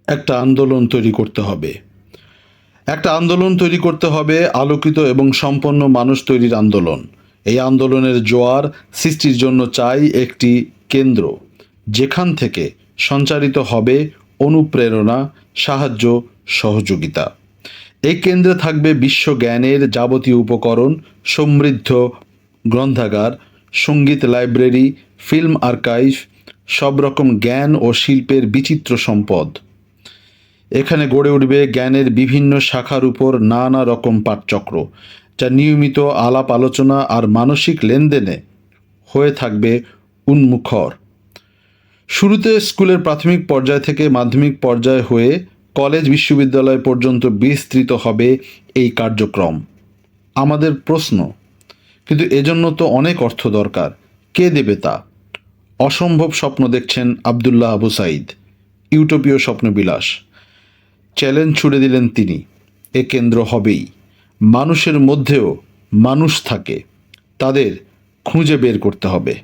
একটা আন্দোলন তৈরি করতে হবে। একটা আন্দোলন তৈরি করতে হবে, আলোকিত এবং সম্পন্ন মানুষ তৈরির আন্দোলন। এই আন্দোলনের জোয়ার সৃষ্টির জন্য চাই একটি কেন্দ্র, যেখান থেকে সঞ্চারিত হবে অনুপ্রেরণা, সাহায্য, সহযোগিতা। এই কেন্দ্রে থাকবে বিশ্বজ্ঞানের যাবতীয় উপকরণ, সমৃদ্ধ গ্রন্থাগার, সঙ্গীত লাইব্রেরি, ফিল্ম আর্কাইভ, সব রকম জ্ঞান ও শিল্পের বিচিত্র সম্পদ। এখানে গড়ে উঠবে জ্ঞানের বিভিন্ন শাখার উপর নানা রকম পাঠচক্র, যা নিয়মিত আলাপ আলোচনা আর মানসিক লেনদেনে হয়ে থাকবে উন্মুখর। শুরুতে স্কুলের প্রাথমিক পর্যায় থেকে মাধ্যমিক পর্যায় হয়ে কলেজ বিশ্ববিদ্যালয় পর্যন্ত বিস্তৃত হবে এই কার্যক্রম। আমাদের প্রশ্ন, কিন্তু এজন্য তো অনেক অর্থ দরকার, কে দেবে তা? অসম্ভব স্বপ্ন দেখছেন আবদুল্লাহ আবু সাইদ, ইউটোপীয় স্বপ্নবিলাস। চ্যালেঞ্জ ছুড়ে দিলেন তিনি, এ কেন্দ্র হবেই। মানুষের মধ্যেও মানুষ থাকে, তাদের খুঁজে বের করতে হবে।